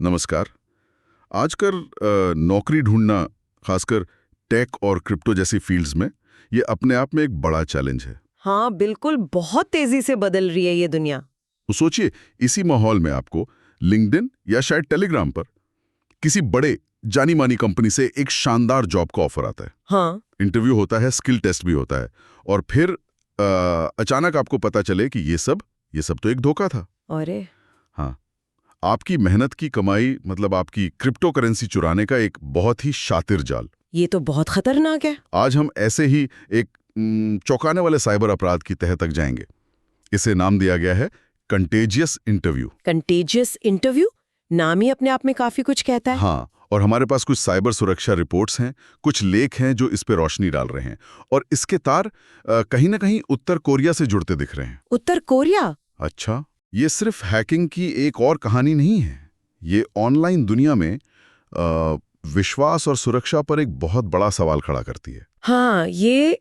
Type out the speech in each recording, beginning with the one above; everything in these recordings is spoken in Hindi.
नमस्कार। आजकल नौकरी ढूंढना, खासकर टेक और क्रिप्टो जैसी फील्ड्स में, ये अपने आप में एक बड़ा चैलेंज है। हाँ बिल्कुल, बहुत तेजी से बदल रही है ये दुनिया। तो सोचिए, इसी माहौल में आपको लिंक्डइन या शायद टेलीग्राम पर किसी बड़े जानी मानी कंपनी से एक शानदार जॉब का ऑफर आता है। हाँ। इंटरव्यू होता है, स्किल टेस्ट भी होता है, और फिर अचानक आपको पता चले कि ये सब तो एक धोखा था। अरे। हाँ, आपकी मेहनत की कमाई, मतलब आपकी क्रिप्टो करेंसी चुराने का एक बहुत ही शातिर जाल। ये तो बहुत खतरनाक है। आज हम ऐसे ही एक चौंकाने वाले साइबर अपराध की तह तक जाएंगे। इसे नाम दिया गया है कंटेजियस इंटरव्यू। कंटेजियस इंटरव्यू, नाम ही अपने आप में काफी कुछ कहता है। हाँ, और हमारे पास कुछ साइबर सुरक्षा रिपोर्ट्स हैं, कुछ लेख हैं जो इस पे रोशनी डाल रहे हैं, और इसके तार कहीं ना कहीं उत्तर कोरिया से जुड़ते दिख रहे हैं। उत्तर कोरिया? अच्छा, ये सिर्फ हैकिंग की एक और कहानी नहीं है। ये ऑनलाइन दुनिया में विश्वास और सुरक्षा पर एक बहुत बड़ा सवाल खड़ा करती है। हाँ, ये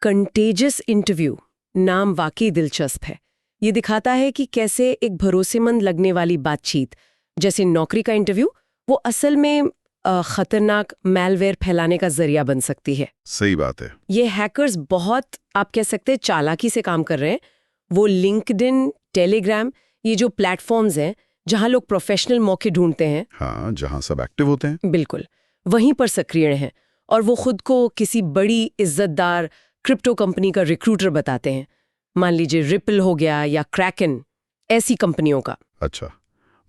कंटेजियस इंटरव्यू नाम वाकई दिलचस्प है। ये दिखाता है कि कैसे एक भरोसेमंद लगने वाली बातचीत, जैसे नौकरी का इंटरव्यू, वो असल में खतरनाक मैलवेयर फैलाने का जरिया बन सकती है। सही बात है। ये हैकर्स बहुत, आप कह सकते हैं, चालाकी से काम कर रहे हैं। वो लिंक्डइन, टेलीग्राम, ये जो प्लेटफॉर्म्स हैं जहां लोग प्रोफेशनल मौके ढूंढते हैं, हाँ, जहां सब एक्टिव होते हैं, बिल्कुल वहीं पर सक्रिय हैं। और वो खुद को किसी बड़ी इज्जतदार क्रिप्टो कंपनी का रिक्रूटर बताते हैं। मान लीजिए रिपल हो गया या क्रैकन, ऐसी कंपनियों का। अच्छा,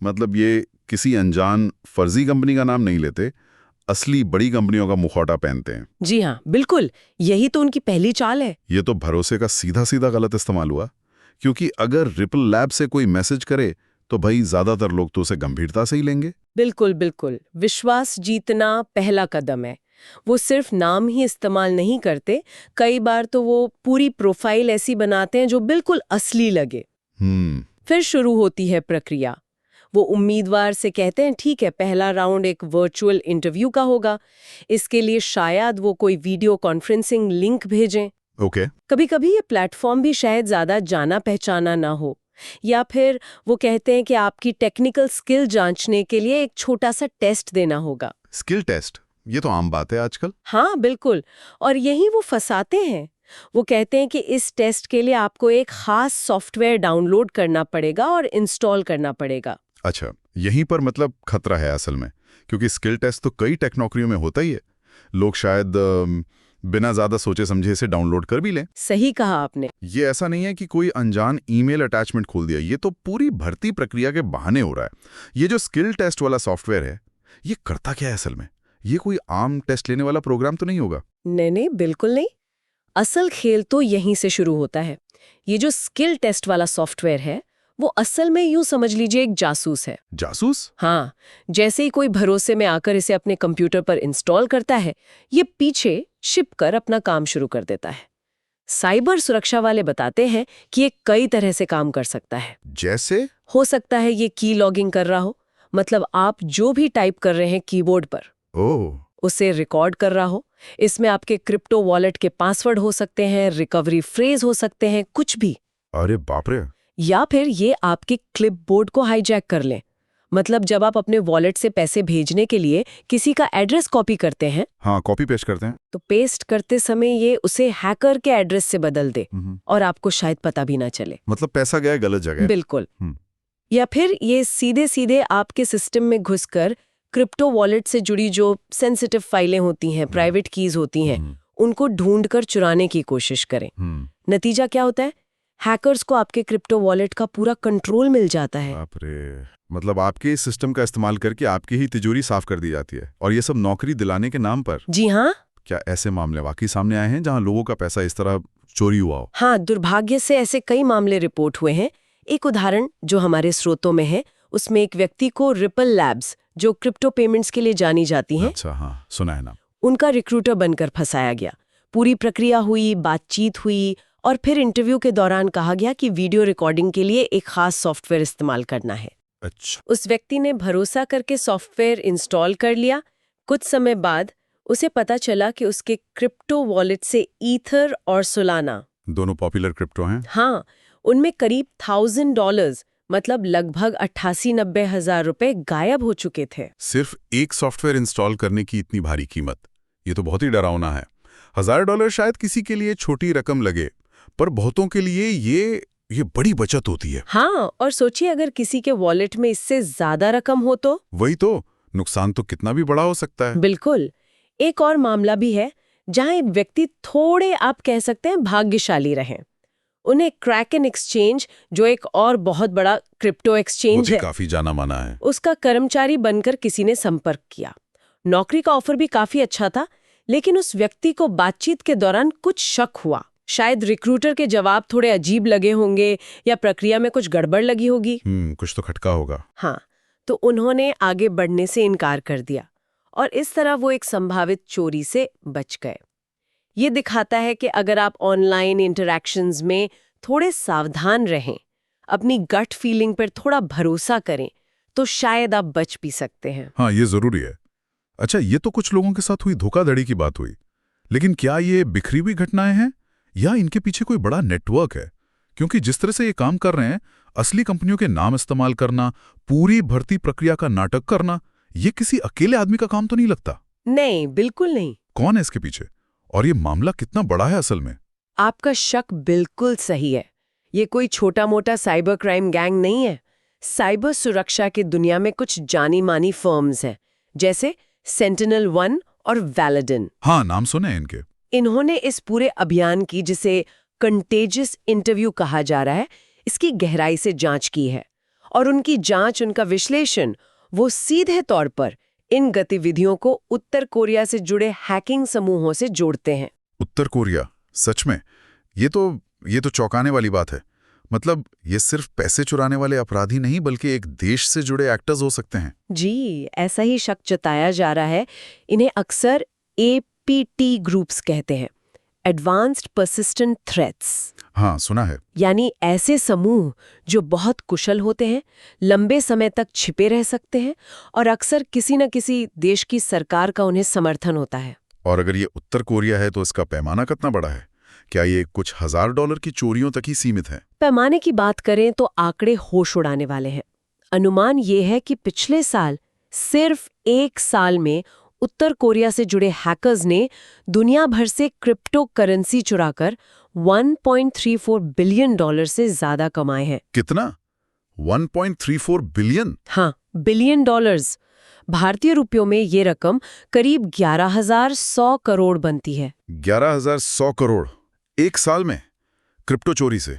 मतलब ये किसी अनजान फर्जी कंपनी का नाम नहीं लेते, असली बड़ी कंपनियों का मुखौटा पहनते हैं। जी हाँ, बिल्कुल, यही तो उनकी पहली चाल है। ये तो भरोसे का सीधा सीधा गलत इस्तेमाल हुआ, क्योंकि अगर रिपल लैब से कोई मैसेज करे तो भाई ज्यादातर लोग तो उसे गंभीरता से ही लेंगे। बिल्कुल बिल्कुल, विश्वास जीतना पहला कदम है। वो सिर्फ नाम ही इस्तेमाल नहीं करते, कई बार तो वो पूरी प्रोफाइल ऐसी बनाते हैं जो बिल्कुल असली लगे। फिर शुरू होती है प्रक्रिया। वो उम्मीदवार से कहते हैं, ठीक है, पहला राउंड एक वर्चुअल इंटरव्यू का होगा। इसके लिए शायद वो कोई वीडियो कॉन्फ्रेंसिंग लिंक भेजें। ओके। कभी-कभी ये प्लेटफॉर्म भी शायद ज्यादा जाना पहचाना ना हो, या फिर वो कहते हैं कि आपकी टेक्निकल स्किल जांचने के लिए एक छोटा सा टेस्ट देना होगा। स्किल टेस्ट, ये तो आम बात है आजकल। हाँ बिल्कुल, और यही वो फंसाते हैं। वो कहते हैं कि इस टेस्ट के लिए आपको एक खास सॉफ्टवेयर डाउनलोड करना पड़ेगा और इंस्टॉल करना पड़ेगा। अच्छा, यहीं पर मतलब खतरा है असल में, क्योंकि स्किल टेस्ट तो कई टेक नौकरियों में होता ही है। लोग शायद बिना ज्यादा सोचे समझे इसे डाउनलोड कर भी लें। सही कहा आपने। ये ऐसा नहीं है कि कोई अनजान ईमेल अटैचमेंट खोल दिया, ये तो पूरी भर्ती प्रक्रिया के बहाने हो रहा है। ये जो स्किल टेस्ट वाला सॉफ्टवेयर है, ये करता क्या है असल में? ये कोई आम टेस्ट लेने वाला प्रोग्राम तो नहीं होगा? नहीं नहीं, बिल्कुल नहीं। असल खेल तो यहीं से शुरू होता है। ये जो स्किल टेस्ट वाला सॉफ्टवेयर है, वो असल में यूं समझ लीजिए एक जासूस है। जासूस? हाँ, जैसे ही कोई भरोसे में आकर इसे अपने कंप्यूटर पर इंस्टॉल करता है, ये पीछे छिप कर अपना काम शुरू कर देता है। साइबर सुरक्षा वाले बताते हैं कि ये कई तरह से काम कर सकता है। जैसे? हो सकता है ये की लॉगिंग कर रहा हो, मतलब आप जो भी टाइप कर रहे हैं कीबोर्ड पर, ओह, उसे रिकॉर्ड कर रहा हो। इसमें आपके क्रिप्टो वॉलेट के पासवर्ड हो सकते हैं, रिकवरी फ्रेज हो सकते हैं, कुछ भी। अरे बाप रे। या फिर ये आपके क्लिपबोर्ड को हाईजैक कर लें। मतलब जब आप अपने वॉलेट से पैसे भेजने के लिए किसी का एड्रेस कॉपी करते हैं, हाँ, कॉपी पेस्ट करते हैं, तो पेस्ट करते समय ये उसे हैकर के एड्रेस से बदल दे और आपको शायद पता भी ना चले। मतलब पैसा गया गलत जगह। बिल्कुल। या फिर ये सीधे सीधे आपके सिस्टम में घुसकर क्रिप्टो वॉलेट से जुड़ी जो सेंसिटिव फाइलें होती हैं, प्राइवेट कीज होती हैं, उनको ढूंढकर चुराने की कोशिश करें। नतीजा क्या होता है? हैकर्स को आपके क्रिप्टो वॉलेट का पूरा कंट्रोल मिल जाता है। बाप रे। मतलब आपके इस सिस्टम का इस्तेमाल करके आपकी ही तिजोरी साफ कर दी जाती है, और ये सब नौकरी दिलाने के नाम पर। जी हाँ। क्या ऐसे मामले वाकई सामने आए हैं जहां लोगों का पैसा इस तरह चोरी हुआ हो? हाँ, दुर्भाग्य से ऐसे कई मामले रिपोर्ट हुए हैं। एक उदाहरण जो हमारे स्रोतों में है, उसमें एक व्यक्ति को रिपल लैब्स, जो क्रिप्टो पेमेंट्स के लिए जानी जाती हैं, अच्छा, हाँ, सुना है ना, उनका रिक्रूटर बनकर फंसाया गया। पूरी प्रक्रिया हुई, बातचीत हुई, और फिर इंटरव्यू के दौरान कहा गया कि वीडियो रिकॉर्डिंग के लिए एक खास सॉफ्टवेयर इस्तेमाल करना है। अच्छा। उस व्यक्ति ने भरोसा करके सॉफ्टवेयर इंस्टॉल कर लिया। कुछ समय बाद उसे पता चला कि उसके क्रिप्टो वॉलेट से ईथर और सोलाना, दोनों पॉपुलर क्रिप्टो हैं। हाँ, उनमें करीब $1000, मतलब लगभग 88-90 हजार रुपए गायब हो चुके थे। सिर्फ एक सॉफ्टवेयर इंस्टॉल करने की इतनी भारी कीमत, ये तो बहुत ही डरावना है। $1000 शायद किसी के लिए छोटी रकम लगे, पर बहुतों के लिए ये बड़ी बचत होती है। हाँ, और सोचिए अगर किसी के वॉलेट में इससे ज्यादा रकम हो तो? वही तो, नुकसान तो कितना भी बड़ा हो सकता है। बिल्कुल। एक और मामला भी है जहां एक व्यक्ति थोड़े आप कह सकते हैं भाग्यशाली रहे। उन्हें क्रैकन एक्सचेंज, जो एक और बहुत बड़ा क्रिप्टो वो एक्सचेंज भी है, काफी जाना माना है। उसका कर्मचारी बनकर किसी ने संपर्क किया। नौकरी का ऑफर भी काफी अच्छा था, लेकिन उस व्यक्ति को बातचीत के दौरान कुछ शक हुआ। शायद रिक्रूटर के जवाब थोड़े अजीब लगे होंगे या प्रक्रिया में कुछ गड़बड़ लगी होगी। कुछ तो खटका होगा। हाँ, तो उन्होंने आगे बढ़ने से इनकार कर दिया और इस तरह वो एक संभावित चोरी से बच गए। ये दिखाता है कि अगर आप ऑनलाइन इंटरैक्शंस में थोड़े सावधान रहें, अपनी गट फीलिंग पर थोड़ा भरोसा करें, तो शायद आप बच भी सकते हैं। हाँ, ये जरूरी है। अच्छा, ये तो कुछ लोगों के साथ हुई धोखाधड़ी की बात हुई, लेकिन क्या ये बिखरी हुई घटनाएं हैं या इनके पीछे कोई बड़ा नेटवर्क है? क्योंकि जिस तरह से ये काम कर रहे हैं, असली कंपनियों के नाम इस्तेमाल करना, पूरी भर्ती प्रक्रिया का नाटक करना, ये किसी अकेले आदमी का काम तो नहीं लगता। नहीं, बिल्कुल नहीं। कौन है इसके पीछे और ये मामला कितना बड़ा है असल में? आपका शक बिल्कुल सही है। ये कोई छोटा मोटा साइबर क्राइम गैंग नहीं है। साइबर सुरक्षा की दुनिया में कुछ जानी मानी फर्म्स हैं, जैसे सेंटिनल-1 और वैलिडन। हाँ, नाम सुने हैं इनके। इन्होंने इस पूरे अभियान की, जिसे कंटेजियस इंटरव्यू कहा जा रहा है, इसकी गहराई से जांच की है। और उनकी जांच, उनका विश्लेषण, वो सीधे तौर पर इन गतिविधियों को उत्तर कोरिया से जुड़े हैकिंग समूहों से जोड़ते हैं। उत्तर कोरिया? सच में? ये तो चौंकाने वाली बात है। मतलब ये सिर्फ पैसे चुराने वाले अपराधी नहीं, बल्कि एक देश से जुड़े एक्टर्स हो सकते हैं। जी, ऐसा ही शक जताया जा रहा है। इन्हें अक्सर APT ग्रुप्स कहते हैं, एडवांस्ड पर्सिस्टेंट थ्रेट्स। हाँ, सुना है। यानी ऐसे समूह जो बहुत कुशल होते हैं, लंबे समय तक छिपे रह सकते हैं और अक्सर किसी न किसी देश की सरकार का उन्हें समर्थन होता है। और अगर ये उत्तर कोरिया है तो इसका पैमाना कितना बड़ा है? क्या ये कुछ $1000 की चोरियों तक ही सीमित है? पैमाने की बात करें तो आंकड़े होश उड़ाने वाले हैं। अनुमान ये है कि पिछले साल, सिर्फ एक साल में, उत्तर कोरिया से जुड़े हैकर्स ने दुनिया भर से क्रिप्टो करेंसी चुराकर $1.34 बिलियन से ज्यादा कमाए हैं। कितना? 1.34 बिलियन? हाँ, बिलियन डॉलर्स। भारतीय रुपयों में ये रकम करीब 11,100 करोड़ बनती है। 11,100 करोड़ एक साल में क्रिप्टो चोरी से?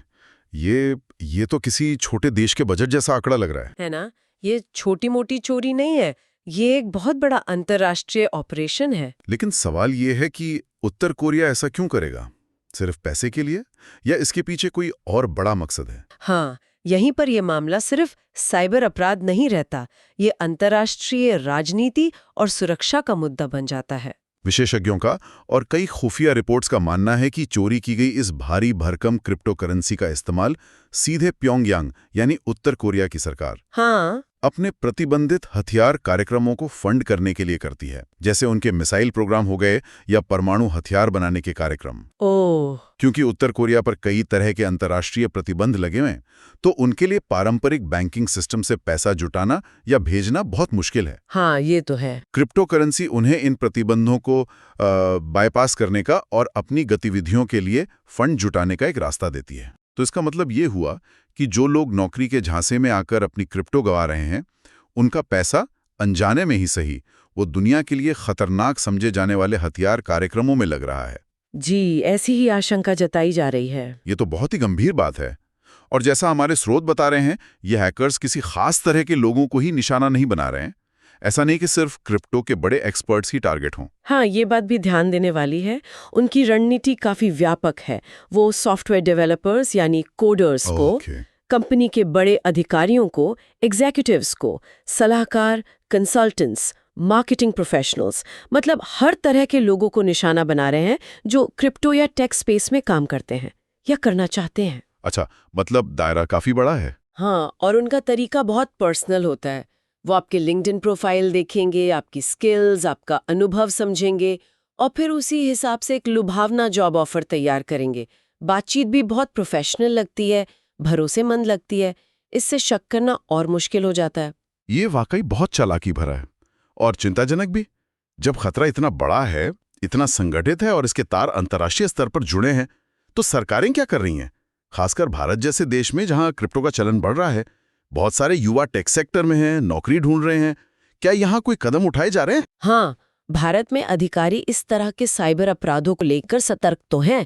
ये तो किसी छोटे देश के बजट जैसा आंकड़ा लग रहा है ना? ये छोटी मोटी चोरी नहीं है, ये एक बहुत बड़ा अंतर्राष्ट्रीय ऑपरेशन है। लेकिन सवाल ये है कि उत्तर कोरिया ऐसा क्यों करेगा? सिर्फ पैसे के लिए, या इसके पीछे कोई और बड़ा मकसद है? हाँ, यहीं पर यह मामला सिर्फ साइबर अपराध नहीं रहता, ये अंतर्राष्ट्रीय राजनीति और सुरक्षा का मुद्दा बन जाता है। विशेषज्ञों का और कई खुफिया रिपोर्ट्स का मानना है कि चोरी की गई इस भारी भरकम क्रिप्टो करेंसी का इस्तेमाल सीधे प्योंगयांग यानी उत्तर कोरिया की सरकार हाँ, अपने प्रतिबंधित हथियार कार्यक्रमों को फंड करने के लिए करती है, जैसे उनके मिसाइल प्रोग्राम हो गए या परमाणु हथियार बनाने के कार्यक्रम। ओह, क्योंकि उत्तर कोरिया पर कई तरह के अंतर्राष्ट्रीय प्रतिबंध लगे हुए हैं, तो उनके लिए पारंपरिक बैंकिंग सिस्टम से पैसा जुटाना या भेजना बहुत मुश्किल है। हाँ, ये तो है। क्रिप्टो करेंसी उन्हें इन प्रतिबंधों को बाईपास करने का और अपनी गतिविधियों के लिए फंड जुटाने का एक रास्ता देती है। तो इसका मतलब ये हुआ कि जो लोग नौकरी के झांसे में आकर अपनी क्रिप्टो गंवा रहे हैं, उनका पैसा अनजाने में ही सही, वो दुनिया के लिए खतरनाक समझे जाने वाले हथियार कार्यक्रमों में लग रहा है। जी, ऐसी ही आशंका जताई जा रही है। ये तो बहुत ही गंभीर बात है। और जैसा हमारे स्रोत बता रहे हैं, ये हैकर्स किसी खास तरह के लोगों को ही निशाना नहीं बना रहे हैं। ऐसा नहीं कि सिर्फ क्रिप्टो के बड़े एक्सपर्ट्स ही टारगेट हों। हाँ, ये बात भी ध्यान देने वाली है। उनकी रणनीति काफी व्यापक है। वो सॉफ्टवेयर डेवलपर्स यानी कोडर्स को, कंपनी के बड़े अधिकारियों को, एग्जीक्यूटिव्स को, सलाहकार, कंसल्टेंट्स, मार्केटिंग प्रोफेशनल्स, मतलब हर तरह के लोगों को निशाना बना रहे हैं जो क्रिप्टो या टेक स्पेस में काम करते हैं या करना चाहते हैं। अच्छा, मतलब दायरा काफी बड़ा है। हाँ, और उनका तरीका बहुत पर्सनल होता है। वो आपके लिंक्डइन प्रोफाइल देखेंगे, आपकी स्किल्स, आपका अनुभव समझेंगे और फिर उसी हिसाब से एक लुभावना जॉब ऑफर तैयार करेंगे। बातचीत भी बहुत प्रोफेशनल लगती है, भरोसेमंद लगती है, इससे शक करना और मुश्किल हो जाता है। ये वाकई बहुत चालाकी भरा है और चिंताजनक भी। जब खतरा इतना बड़ा है, इतना संगठित है और इसके तार अंतर्राष्ट्रीय स्तर पर जुड़े हैं, तो सरकारें क्या कर रही हैं? खासकर भारत जैसे देश में जहां क्रिप्टो का चलन बढ़ रहा है, बहुत सारे युवा टेक सेक्टर में हैं, नौकरी ढूंढ रहे हैं। क्या यहाँ कोई कदम उठाए जा रहे हैं? हाँ, भारत में अधिकारी इस तरह के साइबर अपराधों को लेकर सतर्क तो हैं।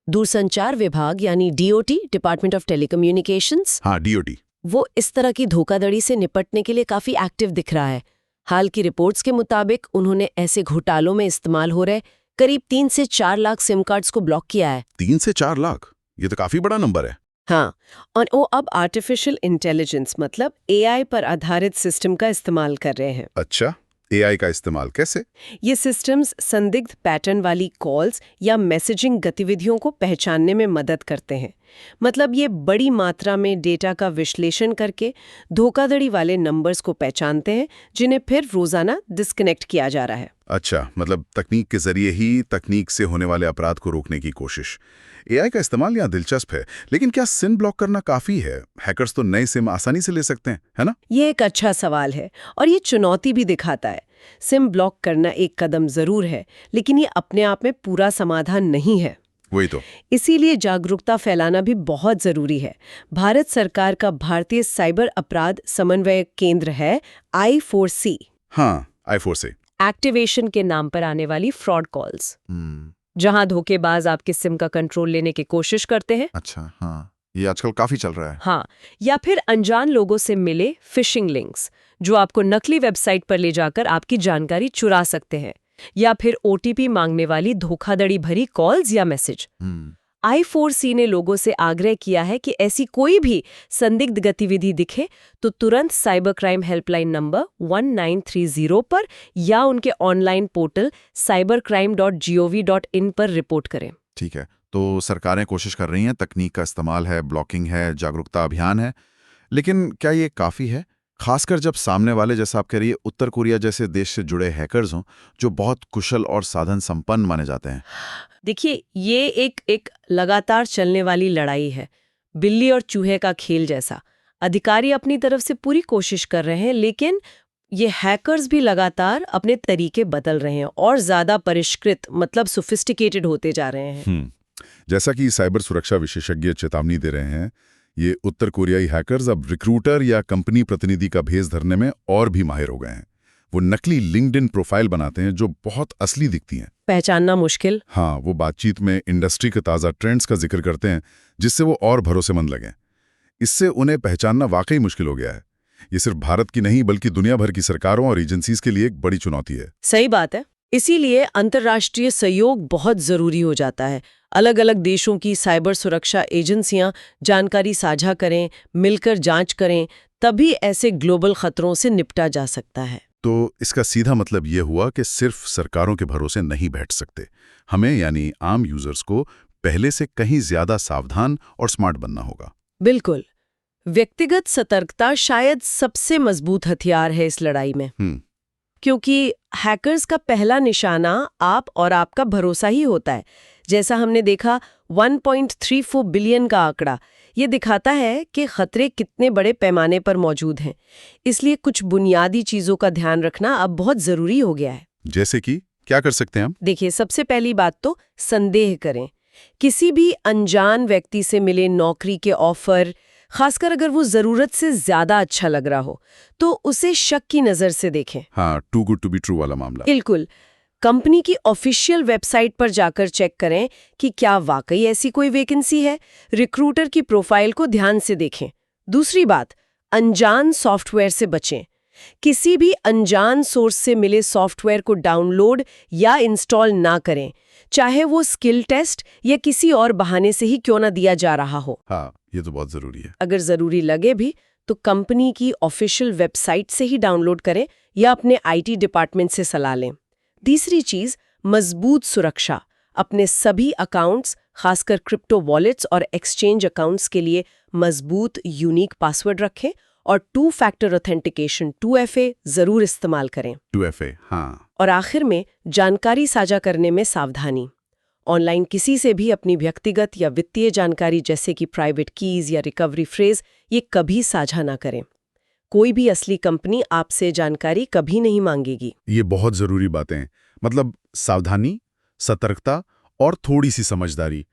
दूरसंचार विभाग यानी डीओटी, डिपार्टमेंट ऑफ टेलीकम्युनिकेशंस, हाँ, डीओटी। वो इस तरह की धोखाधड़ी से निपटने के लिए काफी एक्टिव दिख रहा है। हाल की रिपोर्ट्स के मुताबिक उन्होंने ऐसे घोटालों में इस्तेमाल हो रहे करीब 3 से 4 लाख सिम कार्ड्स को ब्लॉक किया है। 3 से 4 लाख, ये तो काफी बड़ा नंबर है। हाँ, और वो अब आर्टिफिशियल इंटेलिजेंस मतलब एआई पर आधारित सिस्टम का इस्तेमाल कर रहे हैं। अच्छा, एआई का इस्तेमाल कैसे? ये सिस्टम्स संदिग्ध पैटर्न वाली कॉल्स या मैसेजिंग गतिविधियों को पहचानने में मदद करते हैं। मतलब ये बड़ी मात्रा में डेटा का विश्लेषण करके धोखाधड़ी वाले नंबर्स को पहचानते हैं, जिन्हें फिर रोजाना डिस्कनेक्ट किया जा रहा है। अच्छा, मतलब तकनीक के जरिए ही तकनीक से होने वाले अपराध को रोकने की कोशिश। एआई का इस्तेमाल यहाँ दिलचस्प है, लेकिन क्या सिम ब्लॉक करना काफी है? हैकर्स तो नए सिम आसानी से ले सकते हैं, है ना? ये एक अच्छा सवाल है और ये चुनौती भी दिखाता है। सिम ब्लॉक करना एक कदम जरूर है, लेकिन ये अपने आप में पूरा समाधान नहीं है। वही तो। इसीलिए जागरूकता फैलाना भी बहुत जरूरी है। भारत सरकार का भारतीय साइबर अपराध समन्वय केंद्र है I4C। हाँ, I4C। एक्टिवेशन के नाम पर आने वाली फ्रॉड कॉल्स, जहां धोखेबाज आपके सिम का कंट्रोल लेने की कोशिश करते हैं। अच्छा, हाँ, ये आजकल काफी चल रहा है। हाँ, या फिर अनजान लोगों से मिले फिशिंग लिंक्स, जो आपको नकली वेबसाइट पर ले जाकर आपकी जानकारी चुरा सकते हैं, या फिर ओटीपी मांगने वाली धोखाधड़ी भरी कॉल्स या मैसेज। I4C ने लोगों से आग्रह किया है कि ऐसी कोई भी संदिग्ध गतिविधि दिखे तो तुरंत साइबर क्राइम हेल्पलाइन नंबर 1930 पर या उनके ऑनलाइन पोर्टल cybercrime.gov.in पर रिपोर्ट करें। ठीक है, तो सरकारें कोशिश कर रही हैं, तकनीक का इस्तेमाल है, ब्लॉकिंग है, जागरूकता अभियान है, लेकिन क्या ये काफ़ी है? खासकर जब सामने वाले, जैसा आप कह रही है, उत्तर कोरिया जैसे देश से जुड़े हैकर्स हों, जो बहुत कुशल और साधन संपन्न माने जाते हैं। देखिए, ये एक लगातार चलने वाली लड़ाई है, बिल्ली और चूहे का खेल जैसा। अधिकारी अपनी तरफ से पूरी कोशिश कर रहे हैं, लेकिन ये हैकर्स भी लगातार अपने तरीके बदल रहे हैं और ज्यादा परिष्कृत मतलब सोफिस्टिकेटेड होते जा रहे हैं। जैसा कि साइबर सुरक्षा विशेषज्ञ चेतावनी दे रहे हैं, ये उत्तर कोरियाई हैकर्स अब रिक्रूटर या कंपनी प्रतिनिधि का भेष धरने में और भी माहिर हो गए हैं। वो नकली लिंक्डइन प्रोफाइल बनाते हैं जो बहुत असली दिखती हैं। पहचानना मुश्किल। हाँ, वो बातचीत में इंडस्ट्री के ताज़ा ट्रेंड्स का जिक्र करते हैं, जिससे वो और भरोसेमंद लगें। इससे उन्हें पहचानना वाकई मुश्किल हो गया है। ये सिर्फ भारत की नहीं बल्कि दुनिया भर की सरकारों और एजेंसीज के लिए एक बड़ी चुनौती है। सही बात है। इसीलिए अंतर्राष्ट्रीय सहयोग बहुत जरूरी हो जाता है। अलग अलग देशों की साइबर सुरक्षा एजेंसियां जानकारी साझा करें, मिलकर जांच करें, तभी ऐसे ग्लोबल खतरों से निपटा जा सकता है। तो इसका सीधा मतलब ये हुआ कि सिर्फ सरकारों के भरोसे नहीं बैठ सकते। हमें यानी आम यूजर्स को पहले से कहीं ज्यादा सावधान और स्मार्ट बनना होगा। बिल्कुल। व्यक्तिगत सतर्कता शायद सबसे मजबूत हथियार है इस लड़ाई में, क्योंकि हैकर्स का पहला निशाना आप और आपका भरोसा ही होता है। जैसा हमने देखा 1.34 बिलियन का आंकड़ा, ये दिखाता है कि खतरे कितने बड़े पैमाने पर मौजूद हैं। इसलिए कुछ बुनियादी चीजों का ध्यान रखना अब बहुत जरूरी हो गया है। जैसे कि क्या कर सकते हैं हम? देखिए, सबसे पहली बात तो संदेह करें। किसी भी अनजान व्यक्ति से मिले नौकरी के ऑफर, खासकर अगर वो जरूरत से ज्यादा अच्छा लग रहा हो, तो उसे शक की नजर से देखें। हाँ, too good to be true वाला मामला। बिल्कुल। कंपनी की ऑफिशियल वेबसाइट पर जाकर चेक करें कि क्या वाकई ऐसी कोई वैकेंसी है। रिक्रूटर की प्रोफाइल को ध्यान से देखें। दूसरी बात, अनजान सॉफ्टवेयर से बचें। किसी भी अनजान सोर्स से मिले सॉफ्टवेयर को डाउनलोड या इंस्टॉल ना करें, चाहे वो स्किल टेस्ट या किसी और बहाने से ही क्यों ना दिया जा रहा हो। हाँ, ये तो बहुत जरूरी है। अगर जरूरी लगे भी तो कंपनी की ऑफिशियल वेबसाइट से ही डाउनलोड करें या अपने IT डिपार्टमेंट से सलाह लें। तीसरी चीज, मजबूत सुरक्षा। अपने सभी अकाउंट्स, खासकर क्रिप्टो वॉलेट्स और एक्सचेंज अकाउंट्स के लिए मजबूत यूनिक पासवर्ड रखें और 2 फैक्टर ऑथेंटिकेशन 2FA जरूर इस्तेमाल करें। 2FA, हाँ। और आखिर में जानकारी साझा करने में सावधानी। ऑनलाइन किसी से भी अपनी व्यक्तिगत या वित्तीय जानकारी जैसे कि प्राइवेट कीज या रिकवरी फ्रेज ये कभी साझा ना करें। कोई भी असली कंपनी आपसे जानकारी कभी नहीं मांगेगी। ये बहुत जरूरी बातें हैं। मतलब सावधानी, सतर्कता और थोड़ी सी समझदारी।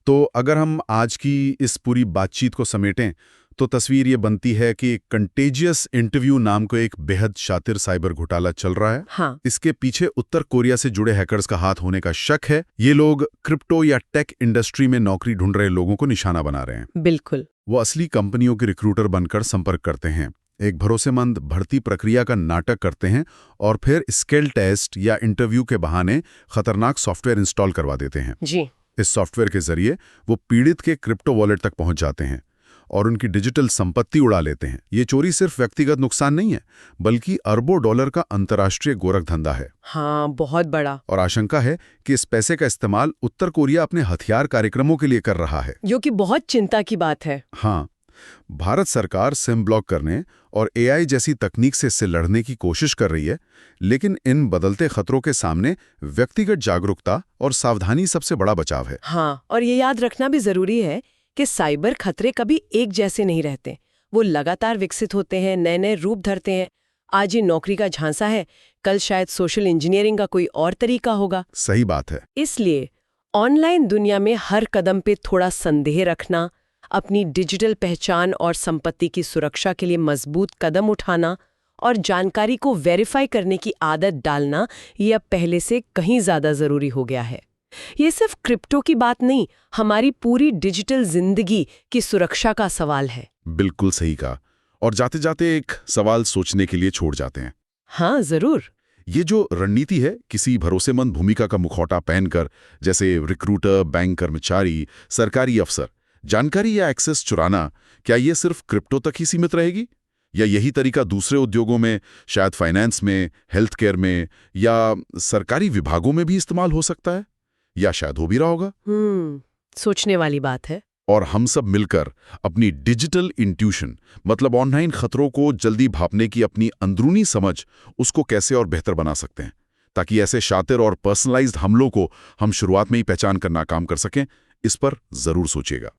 तो अगर हम आज की इस पूरी बातचीत को समेटें तो तस्वीर ये बनती है कि कंटेजियस इंटरव्यू नाम को एक बेहद शातिर साइबर घोटाला चल रहा है। हाँ। इसके पीछे उत्तर कोरिया से जुड़े हैकर्स का हाथ होने का शक है। ये लोग क्रिप्टो या टेक इंडस्ट्री में नौकरी ढूंढ रहे लोगों को निशाना बना रहे हैं। बिल्कुल। वो असली कंपनियों के रिक्रूटर बनकर संपर्क करते हैं, एक भरोसेमंद भर्ती प्रक्रिया का नाटक करते हैं और फिर स्किल टेस्ट या इंटरव्यू के बहाने खतरनाक सॉफ्टवेयर इंस्टॉल करवा देते हैं। जी। इस सॉफ्टवेयर के जरिए वो पीड़ित के क्रिप्टो वॉलेट तक पहुंच जाते हैं और उनकी डिजिटल संपत्ति उड़ा लेते हैं। ये चोरी सिर्फ व्यक्तिगत नुकसान नहीं है, बल्कि अरबों डॉलर का अंतर्राष्ट्रीय गोरख धंधा है। हाँ, बहुत बड़ा। और आशंका है कि इस पैसे का इस्तेमाल उत्तर कोरिया अपने हथियार कार्यक्रमों के लिए कर रहा है, जो कि बहुत चिंता की बात है। हाँ, भारत सरकार सिम ब्लॉक करने और एआई जैसी तकनीक से इससे लड़ने की कोशिश कर रही है, लेकिन इन बदलते खतरों के सामने व्यक्तिगत जागरूकता और सावधानी सबसे बड़ा बचाव है। हाँ, और ये याद रखना भी जरूरी है कि साइबर खतरे कभी एक जैसे नहीं रहते। वो लगातार विकसित होते हैं, नए नए रूप धरते हैं। आज ये नौकरी का झांसा है, कल शायद सोशल इंजीनियरिंग का कोई और तरीका होगा। सही बात है। इसलिए ऑनलाइन दुनिया में हर कदम पे थोड़ा संदेह रखना, अपनी डिजिटल पहचान और संपत्ति की सुरक्षा के लिए मजबूत कदम उठाना और जानकारी को वेरीफाई करने की आदत डालना, ये अब पहले से कहीं ज्यादा जरूरी हो गया है। ये सिर्फ क्रिप्टो की बात नहीं, हमारी पूरी डिजिटल जिंदगी की सुरक्षा का सवाल है। बिल्कुल सही कहा। और जाते जाते एक सवाल सोचने के लिए छोड़ जाते हैं। हाँ, जरूर। ये जो रणनीति है, किसी भरोसेमंद भूमिका का मुखौटा पहनकर, जैसे रिक्रूटर, बैंक कर्मचारी, सरकारी अफसर, जानकारी या एक्सेस चुराना, क्या ये सिर्फ क्रिप्टो तक ही सीमित रहेगी? या यही तरीका दूसरे उद्योगों में, शायद फाइनेंस में, हेल्थ केयर में या सरकारी विभागों में भी इस्तेमाल हो सकता है? या शायद हो भी रहा होगा। सोचने वाली बात है। और हम सब मिलकर अपनी डिजिटल इंट्यूशन, मतलब ऑनलाइन खतरों को जल्दी भांपने की अपनी अंदरूनी समझ, उसको कैसे और बेहतर बना सकते हैं, ताकि ऐसे शातिर और पर्सनलाइज्ड हमलों को हम शुरुआत में ही पहचान कर नाकाम कर सकें। इस पर जरूर सोचिएगा।